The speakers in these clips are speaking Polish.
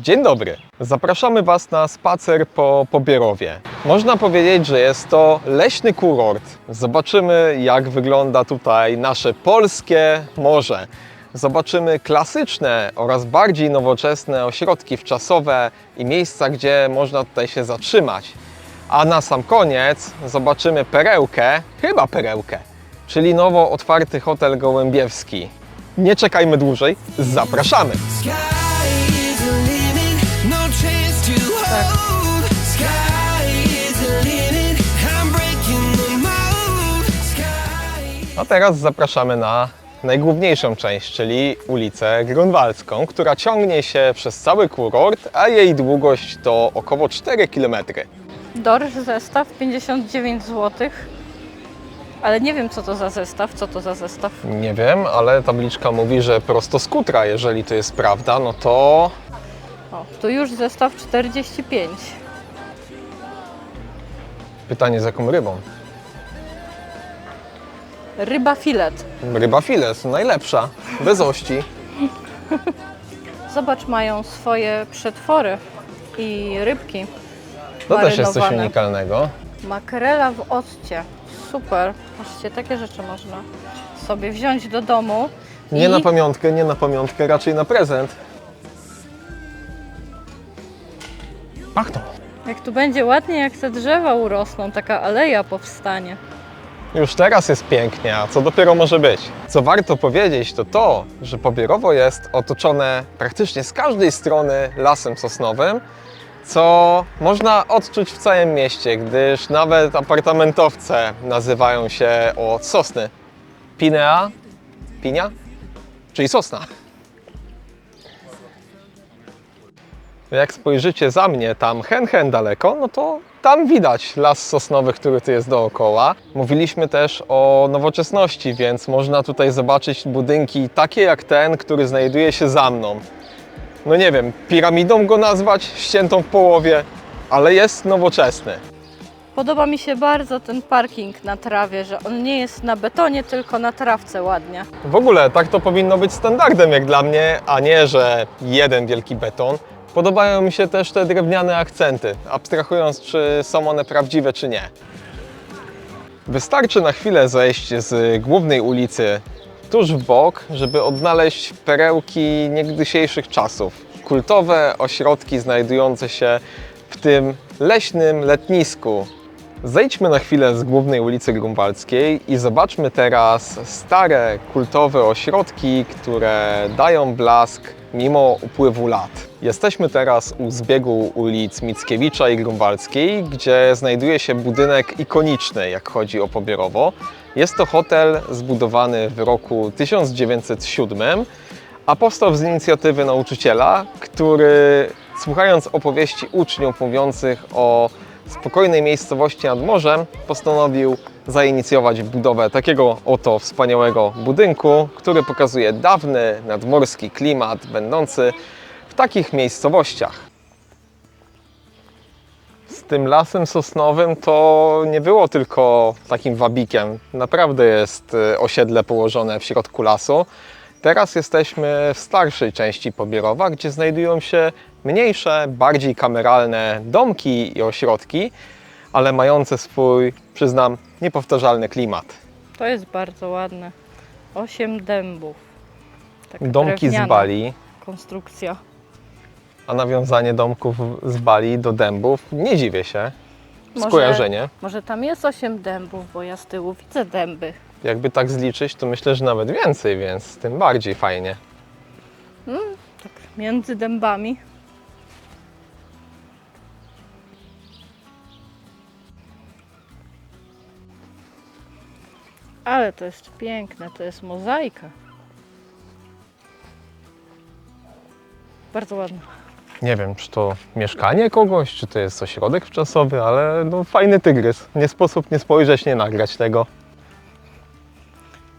Dzień dobry. Zapraszamy Was na spacer po Pobierowie. Można powiedzieć, że jest to leśny kurort. Zobaczymy, jak wygląda tutaj nasze polskie morze. Zobaczymy klasyczne oraz bardziej nowoczesne ośrodki wczasowe i miejsca, gdzie można tutaj się zatrzymać. A na sam koniec zobaczymy perełkę, chyba perełkę, czyli nowo otwarty hotel gołębiewski. Nie czekajmy dłużej, zapraszamy! A teraz zapraszamy na najgłówniejszą część, czyli ulicę Grunwaldzką, która ciągnie się przez cały kurort, a jej długość to około 4 km. Dorsz zestaw 59 zł. Ale nie wiem, co to za zestaw. Co to za zestaw? Nie wiem, ale tabliczka mówi, że prosto z Kutra. Jeżeli to jest prawda, no to... O, tu już zestaw 45. Pytanie, z jaką rybą? Ryba filet. Ryba filet, najlepsza, bez ości. Zobacz, mają swoje przetwory i rybki To też jest coś marynowane. unikalnego. Makrela w occie. Super. Patrzcie, takie rzeczy można sobie wziąć do domu. Nie na pamiątkę, nie na pamiątkę, raczej na prezent. Pachną. Jak tu będzie ładnie, jak te drzewa urosną, taka aleja powstanie. Już teraz jest pięknie, a co dopiero może być? Co warto powiedzieć, to to, że Pobierowo jest otoczone praktycznie z każdej strony lasem sosnowym, co można odczuć w całym mieście, gdyż nawet apartamentowce nazywają się od sosny. Pinea? Pinia? Czyli sosna. Jak spojrzycie za mnie tam hen daleko, no to tam widać las sosnowy, który tu jest dookoła. Mówiliśmy też o nowoczesności, więc można tutaj zobaczyć budynki takie jak ten, który znajduje się za mną. No nie wiem, piramidą go nazwać, ściętą w połowie, ale jest nowoczesny. Podoba mi się bardzo ten parking na trawie, że on nie jest na betonie, tylko na trawce ładnie. W ogóle tak to powinno być standardem jak dla mnie, a nie, że jeden wielki beton. Podobają mi się też te drewniane akcenty, abstrahując, czy są one prawdziwe, czy nie. Wystarczy na chwilę zejść z głównej ulicy tuż w bok, żeby odnaleźć perełki niegdysiejszych czasów. Kultowe ośrodki znajdujące się w tym leśnym letnisku. Zejdźmy na chwilę z głównej ulicy Grunwaldzkiej i zobaczmy teraz stare, kultowe ośrodki, które dają blask mimo upływu lat. Jesteśmy teraz u zbiegu ulic Mickiewicza i Grunwaldzkiej, gdzie znajduje się budynek ikoniczny, jak chodzi o Pobierowo. Jest to hotel zbudowany w roku 1907, a powstał z inicjatywy nauczyciela, który słuchając opowieści uczniów mówiących o spokojnej miejscowości nad morzem, postanowił zainicjować budowę takiego oto wspaniałego budynku, który pokazuje dawny, nadmorski klimat będący w takich miejscowościach. Z tym lasem sosnowym to nie było tylko takim wabikiem. Naprawdę jest osiedle położone w środku lasu. Teraz jesteśmy w starszej części Pobierowa, gdzie znajdują się mniejsze, bardziej kameralne domki i ośrodki, ale mające swój, przyznam, niepowtarzalny klimat. To jest bardzo ładne. 8 dębów. Taka Domki z drewniana Bali, konstrukcja. a nawiązanie domków z Bali do dębów, nie dziwię się. Skojarzenie. Może tam jest 8 dębów, bo ja z tyłu widzę dęby. Jakby tak zliczyć, to myślę, że nawet więcej, więc tym bardziej fajnie. Tak między dębami. Ale to jest piękne, to jest mozaika. Bardzo ładne. Nie wiem, czy to mieszkanie kogoś, czy to jest ośrodek wczasowy, ale no fajny tygrys. Nie sposób nie spojrzeć, nie nagrać tego.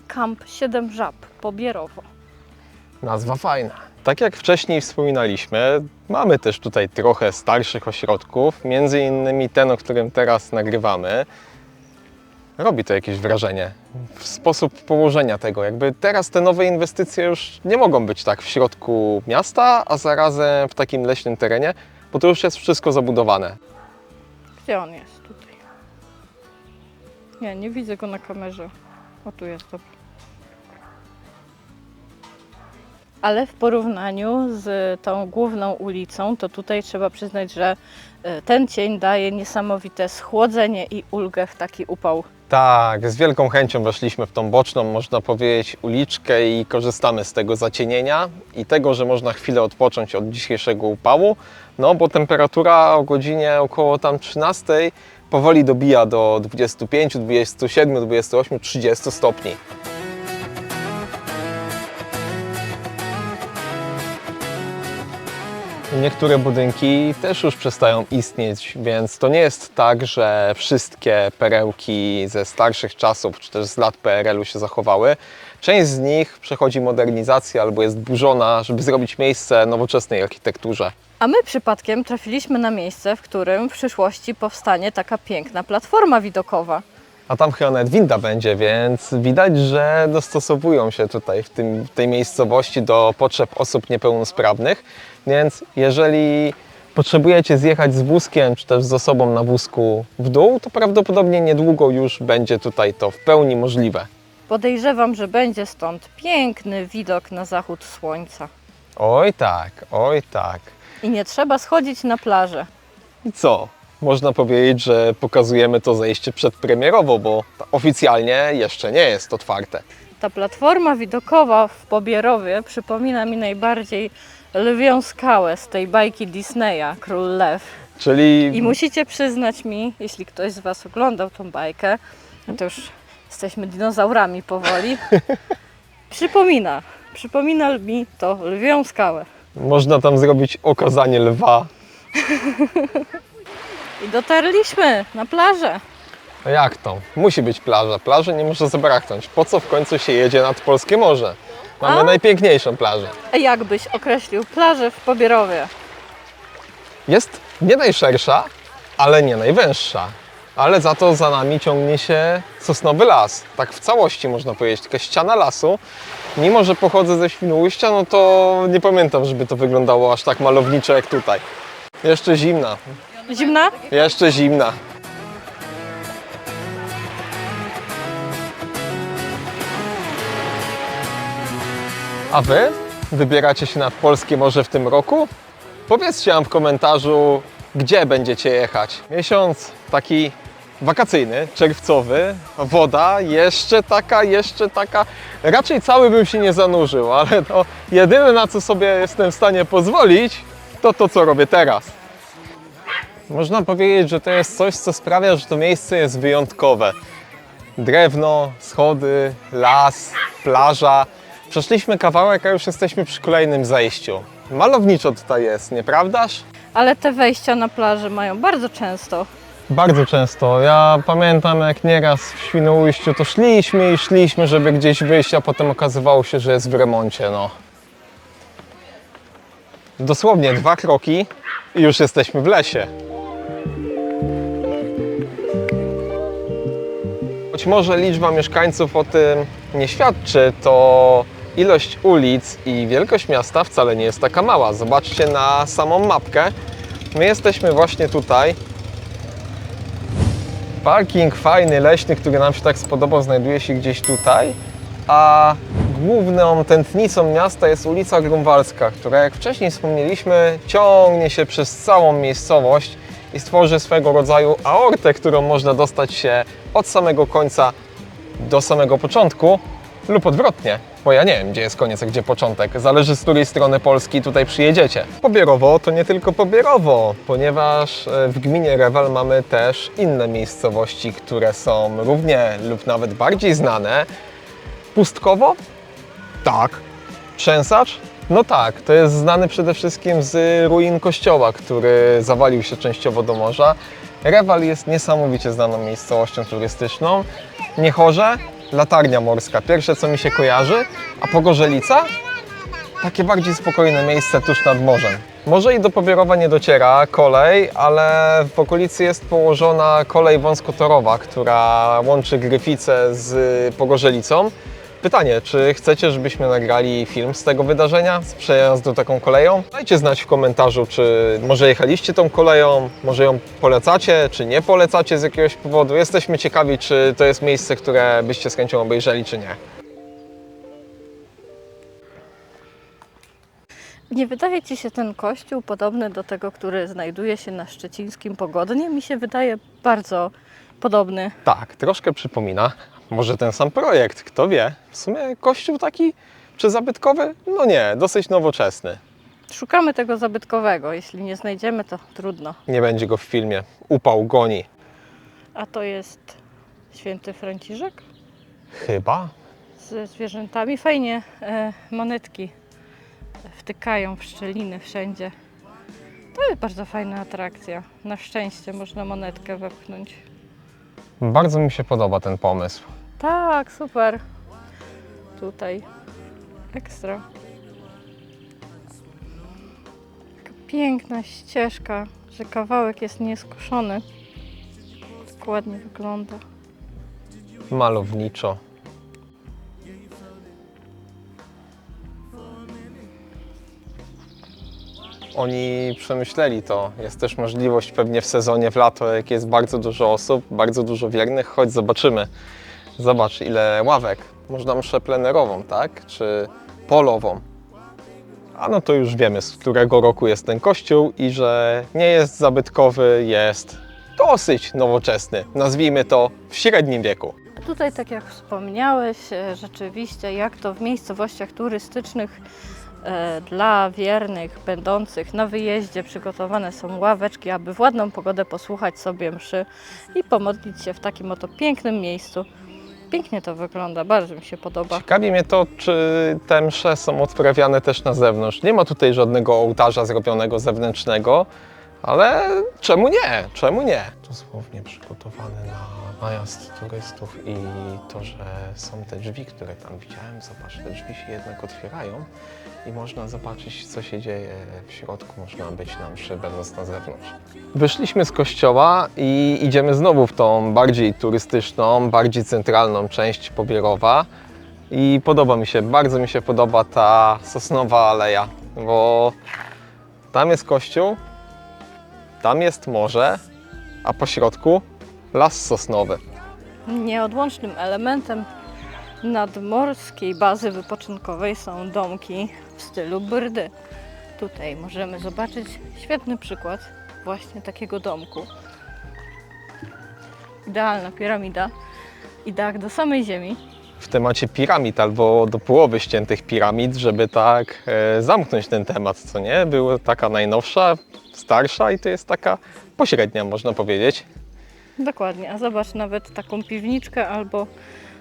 Kamp 7 Żab, Pobierowo. Nazwa fajna. Tak jak wcześniej wspominaliśmy, mamy też tutaj trochę starszych ośrodków, między innymi ten, o którym teraz nagrywamy. Robi to jakieś wrażenie. Sposób położenia tego. Jakby teraz te nowe inwestycje już nie mogą być tak w środku miasta, a zarazem w takim leśnym terenie, bo to już jest wszystko zabudowane. Gdzie on jest? Tutaj. Nie widzę go na kamerze. O, tu jest, dobra. Ale w porównaniu z tą główną ulicą, to tutaj trzeba przyznać, że ten cień daje niesamowite schłodzenie i ulgę w taki upał. Tak, z wielką chęcią weszliśmy w tą boczną, można powiedzieć, uliczkę i korzystamy z tego zacienienia i tego, że można chwilę odpocząć od dzisiejszego upału, no bo temperatura o godzinie około tam 13 powoli dobija do 25, 27, 28, 30 stopni. Niektóre budynki też już przestają istnieć, więc to nie jest tak, że wszystkie perełki ze starszych czasów, czy też z lat PRL-u się zachowały. Część z nich przechodzi modernizację albo jest burzona, żeby zrobić miejsce nowoczesnej architekturze. A my przypadkiem trafiliśmy na miejsce, w którym w przyszłości powstanie taka piękna platforma widokowa. A tam chyba nawet winda będzie, więc widać, że dostosowują się tutaj w tej miejscowości do potrzeb osób niepełnosprawnych. Więc jeżeli potrzebujecie zjechać z wózkiem, czy też z osobą na wózku w dół, to prawdopodobnie niedługo już będzie tutaj to w pełni możliwe. Podejrzewam, że będzie stąd piękny widok na zachód słońca. Oj tak, oj tak. I nie trzeba schodzić na plażę. I co? Można powiedzieć, że pokazujemy to zejście przedpremierowo, bo oficjalnie jeszcze nie jest otwarte. Ta platforma widokowa w Pobierowie przypomina mi najbardziej Lwią Skałę z tej bajki Disneya, Król Lew. Czyli I musicie przyznać mi, jeśli ktoś z Was oglądał tą bajkę, no to już jesteśmy dinozaurami powoli, przypomina mi to Lwią Skałę. można tam zrobić okazanie lwa. I dotarliśmy na plażę. A jak to? Musi być plaża. Plaży nie może zabraknąć. Po co w końcu się jedzie nad polskie morze? Mamy najpiękniejszą plażę. A jak byś określił plażę w Pobierowie? Jest nie najszersza, ale nie najwęższa. Ale za to za nami ciągnie się sosnowy las. Tak w całości można powiedzieć, taka ściana lasu. Mimo że pochodzę ze Świnoujścia, no to nie pamiętam, żeby to wyglądało aż tak malowniczo jak tutaj. Jeszcze zimna. Zimna? Jeszcze zimna. A Wy wybieracie się nad polskie morze w tym roku? Powiedzcie nam w komentarzu, gdzie będziecie jechać. Miesiąc taki wakacyjny, czerwcowy, woda jeszcze taka. Raczej cały bym się nie zanurzył, ale to jedyne, na co sobie jestem w stanie pozwolić, to to, co robię teraz. Można powiedzieć, że to jest coś, co sprawia, że to miejsce jest wyjątkowe. Drewno, schody, las, plaża. Przeszliśmy kawałek, a już jesteśmy przy kolejnym zejściu. Malowniczo tutaj jest, nieprawdaż? Ale te wejścia na plaży mają bardzo często. Bardzo często. Ja pamiętam, jak nieraz w Świnoujściu to szliśmy, żeby gdzieś wyjść, a potem okazywało się, że jest w remoncie. No. Dosłownie 2 kroki i już jesteśmy w lesie. Choć może liczba mieszkańców o tym nie świadczy, to ilość ulic i wielkość miasta wcale nie jest taka mała. Zobaczcie na samą mapkę. My jesteśmy właśnie tutaj. Parking fajny, leśny, który nam się tak spodobał, znajduje się gdzieś tutaj. A główną tętnicą miasta jest ulica Grunwaldzka, która, jak wcześniej wspomnieliśmy, ciągnie się przez całą miejscowość i stworzy swego rodzaju aortę, którą można dostać się od samego końca do samego początku lub odwrotnie, bo ja nie wiem, gdzie jest koniec, a gdzie początek. Zależy, z której strony Polski tutaj przyjedziecie. Pobierowo to nie tylko Pobierowo, ponieważ w gminie Rewal mamy też inne miejscowości, które są równie lub nawet bardziej znane. Pustkowo? Tak. Trzęsacz? No tak, to jest znany przede wszystkim z ruin kościoła, który zawalił się częściowo do morza. Rewal jest niesamowicie znaną miejscowością turystyczną. Niechorze? Latarnia morska, pierwsze co mi się kojarzy, a Pogorzelica? takie bardziej spokojne miejsce tuż nad morzem. Może i do Pobierowa nie dociera kolej, ale w okolicy jest położona kolej wąskotorowa, która łączy Gryfice z Pogorzelicą. Pytanie, czy chcecie, żebyśmy nagrali film z tego wydarzenia, z przejazdu taką koleją? Dajcie znać w komentarzu, czy może jechaliście tą koleją, może ją polecacie, czy nie polecacie z jakiegoś powodu. Jesteśmy ciekawi, czy to jest miejsce, które byście z chęcią obejrzeli, czy nie. Nie wydaje Ci się ten kościół podobny do tego, który znajduje się na szczecińskim Pogodnie? Mi się wydaje bardzo podobny. Tak, troszkę przypomina. Może ten sam projekt, kto wie. W sumie kościół taki przyzabytkowy? No nie, dosyć nowoczesny. Szukamy tego zabytkowego. Jeśli nie znajdziemy, to trudno. Nie będzie go w filmie. Upał goni. A to jest święty Franciszek Chyba? ze zwierzętami. Fajnie monetki wtykają w szczeliny wszędzie. To jest bardzo fajna atrakcja. Na szczęście można monetkę wepchnąć. Bardzo mi się podoba ten pomysł. Tak, super. Tutaj ekstra. Taka piękna ścieżka, że kawałek jest nieskoszony. Tak ładnie wygląda. Malowniczo. Oni przemyśleli to. Jest też możliwość pewnie w sezonie w lato, jak jest bardzo dużo osób, bardzo dużo wiernych. Chodź, zobaczymy. Zobacz, ile ławek. Można mszę plenerową, tak? Czy polową. A no to już wiemy, z którego roku jest ten kościół i że nie jest zabytkowy, jest dosyć nowoczesny. Nazwijmy to w średnim wieku. Tutaj, tak jak wspomniałeś, rzeczywiście jak to w miejscowościach turystycznych dla wiernych, będących na wyjeździe, przygotowane są ławeczki, aby w ładną pogodę posłuchać sobie mszy i pomodlić się w takim oto pięknym miejscu. Pięknie to wygląda, bardzo mi się podoba. Ciekawi mnie to, czy te msze są odprawiane też na zewnątrz. Nie ma tutaj żadnego ołtarza zrobionego zewnętrznego, ale czemu nie? Czemu nie? Dosłownie przygotowany na najazd turystów i to, że są te drzwi, które tam widziałem. Zobacz, te drzwi się jednak otwierają i można zobaczyć, co się dzieje w środku. Można być na mszy, będąc na zewnątrz. Wyszliśmy z kościoła i idziemy znowu w tą bardziej turystyczną, bardziej centralną część Pobierowa. I podoba mi się, bardzo mi się podoba ta sosnowa aleja, bo tam jest kościół, tam jest morze, a po środku las sosnowy. Nieodłącznym elementem nadmorskiej bazy wypoczynkowej są domki w stylu Brdy. Tutaj możemy zobaczyć świetny przykład właśnie takiego domku. Idealna piramida i dach do samej ziemi. W temacie piramid albo do połowy ściętych piramid, żeby tak zamknąć ten temat, co nie? Była taka najnowsza, starsza i to jest taka pośrednia, można powiedzieć. Dokładnie, a zobacz, nawet taką piwniczkę albo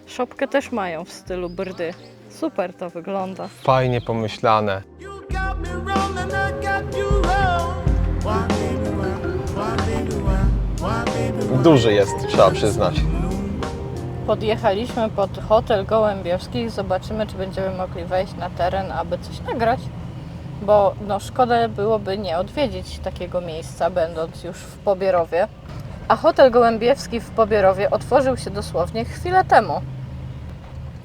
szopkę też mają w stylu Brdy. Super to wygląda. Fajnie pomyślane. You got me wrong and I got you wrong. Why baby why? Duży jest, trzeba przyznać. Podjechaliśmy pod hotel Gołębiewski. Zobaczymy, czy będziemy mogli wejść na teren, aby coś nagrać. Bo no, szkoda byłoby nie odwiedzić takiego miejsca, będąc już w Pobierowie. A hotel Gołębiewski w Pobierowie otworzył się dosłownie chwilę temu.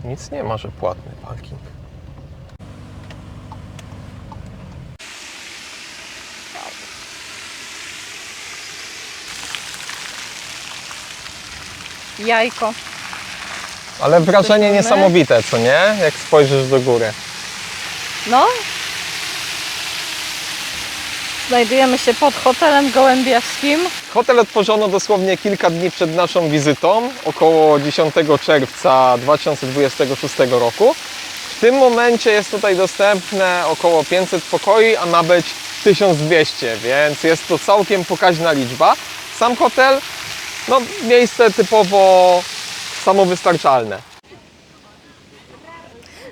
Nic nie ma, że płatny parking. Jajko. Ale wrażenie Słyszymy? niesamowite, co nie? Jak spojrzysz do góry. No. Znajdujemy się pod hotelem Gołębiewskim. Hotel otworzono dosłownie kilka dni przed naszą wizytą, około 10 czerwca 2026 roku. W tym momencie jest tutaj dostępne około 500 pokoi, a ma być 1200, więc jest to całkiem pokaźna liczba. Sam hotel, no miejsce typowo samowystarczalne.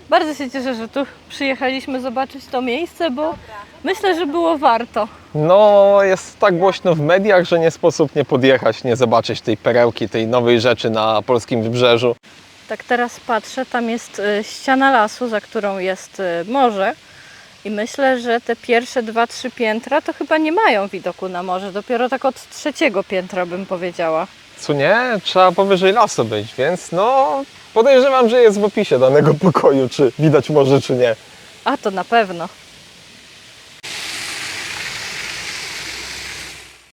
Bardzo się cieszę, że tu przyjechaliśmy zobaczyć to miejsce, bo myślę, że było warto. No, jest tak głośno w mediach, że nie sposób nie podjechać, nie zobaczyć tej perełki, tej nowej rzeczy na polskim wybrzeżu. Tak teraz patrzę, tam jest ściana lasu, za którą jest morze. I myślę, że te pierwsze 2-3 piętra to chyba nie mają widoku na morze. Dopiero tak od 3. piętra bym powiedziała. Co nie? Trzeba powyżej lasu być, więc no podejrzewam, że jest w opisie danego pokoju, czy widać morze, czy nie. A to na pewno.